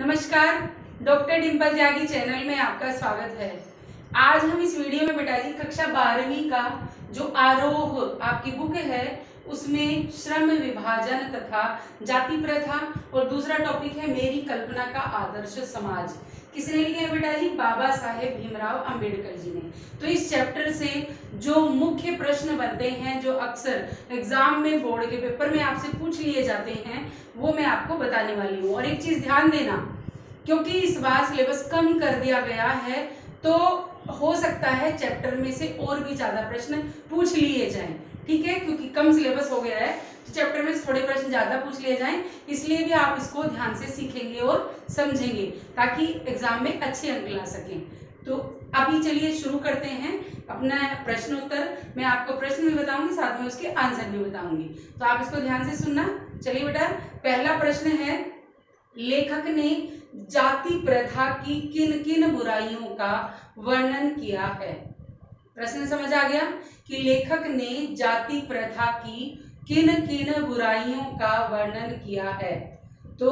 नमस्कार, डॉक्टर डिम्पल त्यागी चैनल में आपका स्वागत है। आज हम इस वीडियो में बेटा जी कक्षा 12वीं का जो आरोह आपकी बुक है उसमें श्रम विभाजन तथा जाति प्रथा और दूसरा टॉपिक है मेरी कल्पना का आदर्श समाज। किसने लिखे हैं बेटा जी? बाबा साहेब भीमराव अंबेडकर जी ने। तो इस चैप्टर से जो मुख्य प्रश्न बनते हैं जो अक्सर एग्जाम में बोर्ड के पेपर में आपसे पूछ लिए जाते हैं वो मैं आपको बताने वाली हूँ। और एक चीज ध्यान देना, क्योंकि इस बार सिलेबस कम कर दिया गया है तो हो सकता है चैप्टर में से और भी ज्यादा प्रश्न पूछ लिए जाएं। ठीक है, क्योंकि कम सिलेबस हो गया है तो चैप्टर में से थोड़े प्रश्न ज्यादा पूछ लिए जाएं, इसलिए भी आप इसको ध्यान से सीखेंगे और समझेंगे ताकि एग्जाम में अच्छे अंक ला सकें। तो अभी चलिए शुरू करते हैं अपना प्रश्न उत्तर। मैं आपको प्रश्न भी बताऊंगी, साथ में उसके आंसर भी बताऊंगी, तो आप इसको ध्यान से सुनना। चलिए बेटा, पहला प्रश्न है, लेखक ने जाति प्रथा की किन किन बुराइयों का वर्णन किया है? प्रश्न समझ आ गया कि लेखक ने जाति प्रथा की किन किन बुराइयों का वर्णन किया है। तो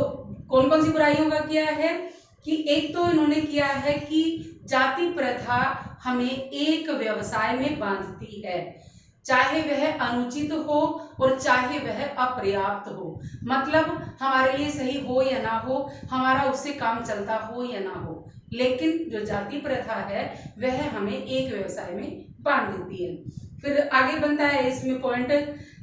कौन कौन सी बुराइयों का किया है कि एक तो इन्होंने किया है कि जाति प्रथा हमें एक व्यवसाय में बांधती है, चाहे वह अनुचित हो और चाहे वह अपर्याप्त हो। मतलब हमारे लिए सही हो या ना हो, हमारा उससे काम चलता हो या ना हो, लेकिन जो जाति प्रथा है वह हमें एक व्यवसाय में बांध देती है। फिर आगे बनता है इसमें पॉइंट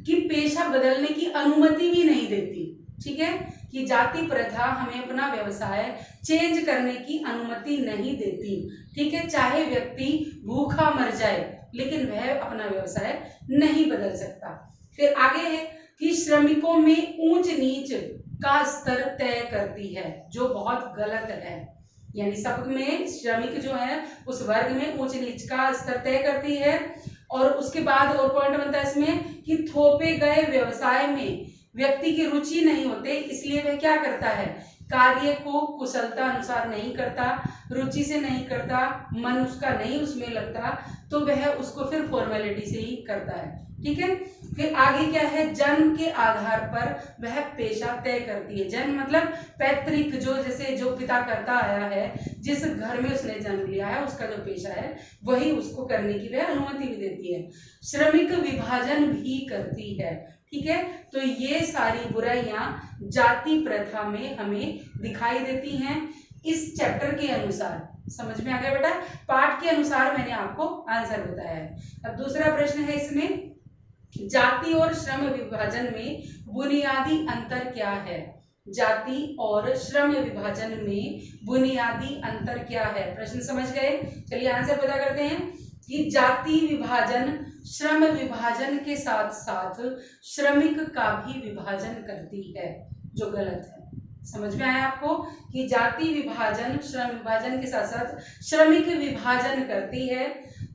कि पेशा बदलने की अनुमति भी नहीं देती। ठीक है, कि जाति प्रथा हमें अपना व्यवसाय चेंज करने की अनुमति नहीं देती। ठीक है, चाहे व्यक्ति भूखा मर जाए लेकिन वह अपना व्यवसाय नहीं बदल सकता। फिर आगे है कि श्रमिकों में ऊंच नीच का स्तर तय करती है, जो बहुत गलत है। यानी सब में श्रमिक जो है उस वर्ग में ऊंच नीच का स्तर तय करती है। और उसके बाद और पॉइंट बनता है इसमें कि थोपे गए व्यवसाय में व्यक्ति की रुचि नहीं होते, इसलिए वह क्या करता है, कार्य को कुशलता अनुसार नहीं करता, रुचि से नहीं करता, मन उसका नहीं उसमें लगता, तो वह उसको फिर फॉर्मेलिटी से ही करता है। ठीक है, फिर आगे क्या है, जन्म के आधार पर वह पेशा तय करती है। जन्म मतलब पैतृक, जो जैसे जो पिता करता आया है, जिस घर में उसने जन्म लिया है उसका जो पेशा है वही उसको करने की वह अनुमति भी देती है। श्रमिक विभाजन भी करती है। ठीक है, तो ये सारी बुराइयां जाति प्रथा में हमें दिखाई देती हैं इस चैप्टर के अनुसार। समझ में आ गया बेटा? पाठ के अनुसार मैंने आपको आंसर बताया है। अब दूसरा प्रश्न है इसमें, जाति और श्रम विभाजन में बुनियादी अंतर क्या है? जाति और श्रम विभाजन में बुनियादी अंतर क्या है? प्रश्न समझ गए? चलिए आंसर पता करते हैं कि जाति विभाजन श्रम विभाजन के साथ साथ श्रमिक का भी विभाजन करती है, जो गलत है। समझ में आया आपको कि जाति विभाजन श्रम विभाजन के साथ साथ श्रमिक विभाजन करती है।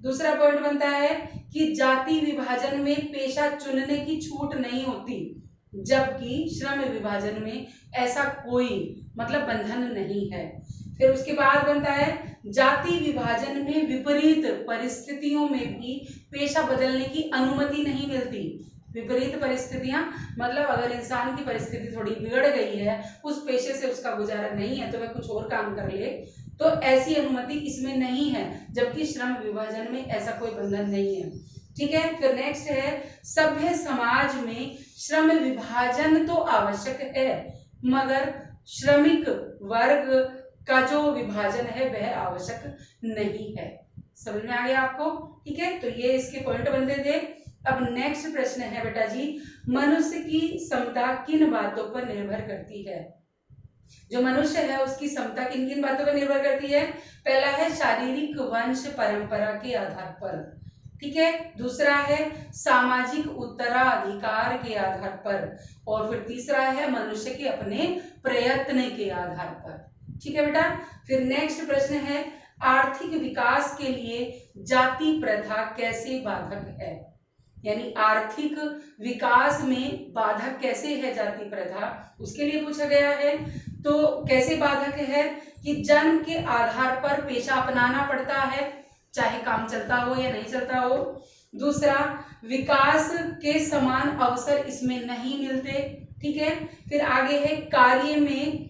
दूसरा पॉइंट बनता है कि जाति विभाजन में पेशा चुनने की छूट नहीं होती, जबकि श्रम विभाजन में ऐसा कोई मतलब बंधन नहीं है। फिर उसके बाद बनता है, जाति विभाजन में विपरीत परिस्थितियों में भी पेशा बदलने की अनुमति नहीं मिलती। विपरीत परिस्थितियां मतलब अगर इंसान की परिस्थिति थोड़ी बिगड़ गई है, उस पेशे से उसका गुजारा नहीं है तो वह कुछ और काम कर ले, तो ऐसी अनुमति इसमें नहीं है, जबकि श्रम विभाजन में ऐसा कोई बंधन नहीं है। ठीक है, फिर नेक्स्ट है, सभ्य समाज में श्रम विभाजन तो आवश्यक है मगर श्रमिक वर्ग का जो विभाजन है वह आवश्यक नहीं है। समझ में आ गया आपको? ठीक है, तो ये इसके पॉइंट बनते थे। अब नेक्स्ट प्रश्न है बेटा जी, मनुष्य की क्षमता किन बातों पर निर्भर करती है? जो मनुष्य है उसकी क्षमता किन किन बातों पर निर्भर करती है? पहला है शारीरिक वंश परंपरा के आधार पर। ठीक है, दूसरा है सामाजिक उत्तराधिकार के आधार पर, और फिर तीसरा है मनुष्य के अपने प्रयत्न के आधार पर। ठीक है बेटा, फिर नेक्स्ट प्रश्न है, आर्थिक विकास के लिए जाति प्रथा कैसे बाधक है? यानी आर्थिक विकास में बाधक कैसे है जाति प्रथा, उसके लिए पूछा गया है। तो कैसे बाधक है कि जन्म के आधार पर पेशा अपनाना पड़ता है, चाहे काम चलता हो या नहीं चलता हो। दूसरा, विकास के समान अवसर इसमें नहीं मिलते। ठीक है, फिर आगे है कार्य में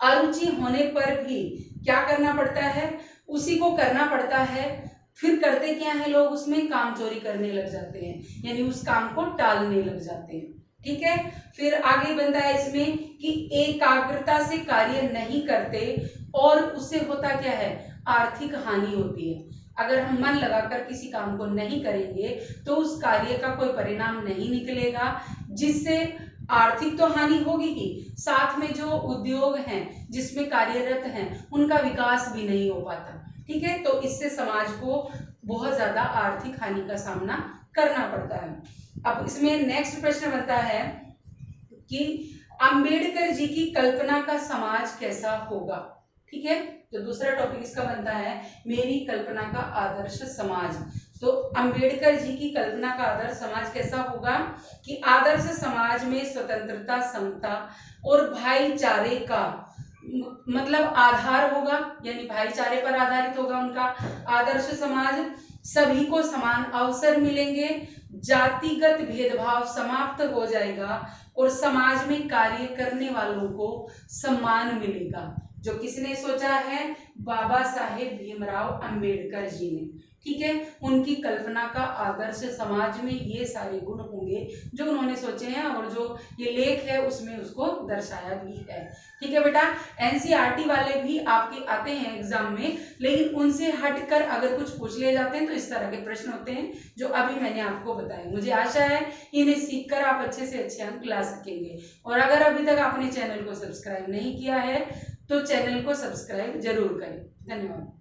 अरुचि होने पर भी क्या करना पड़ता है, उसी को करना पड़ता है। फिर करते क्या है लोग, उसमें काम चोरी करने लग जाते हैं, यानी उस काम को टालने लग जाते हैं। ठीक है, फिर आगे बनता है इसमें कि एकाग्रता से कार्य नहीं करते और उससे होता क्या है, आर्थिक हानि होती है। अगर हम मन लगाकर किसी काम को नहीं करेंगे तो उस कार्य का कोई परिणाम नहीं निकलेगा, जिससे आर्थिक तो हानि होगी ही, साथ में जो उद्योग हैं जिसमें कार्यरत हैं उनका विकास भी नहीं हो पाता। ठीक है, तो इससे समाज को बहुत ज्यादा आर्थिक हानि का सामना करना पड़ता है। अब इसमें नेक्स्ट प्रश्न बनता है कि अंबेडकर जी की कल्पना का समाज कैसा होगा। ठीक है, तो दूसरा टॉपिक इसका बनता है मेरी कल्पना का आदर्श समाज। तो अंबेडकर जी की कल्पना का आदर्श समाज कैसा होगा कि आदर्श समाज में स्वतंत्रता, समता और भाईचारे का मतलब आधार होगा, यानी भाईचारे पर आधारित होगा उनका आदर्श समाज। सभी को समान अवसर मिलेंगे, जातिगत भेदभाव समाप्त हो जाएगा और समाज में कार्य करने वालों को सम्मान मिलेगा। जो किसने सोचा है, बाबा साहेब भीमराव अंबेडकर जी ने। ठीक है, उनकी कल्पना का आदर्श समाज में ये सारे गुण होंगे जो उन्होंने सोचे हैं और जो ये लेख है उसमें उसको दर्शाया भी है। ठीक है बेटा, एनसीईआरटी वाले भी आपके आते हैं एग्जाम में, लेकिन उनसे हटकर अगर कुछ पूछ लिए जाते हैं तो इस तरह के प्रश्न होते हैं जो अभी मैंने आपको बताया। मुझे आशा है इन्हें सीखकर आप अच्छे से अच्छे अंक ला सकेंगे। और अगर अभी तक आपने चैनल को सब्सक्राइब नहीं किया है तो चैनल को सब्सक्राइब जरूर करें। धन्यवाद।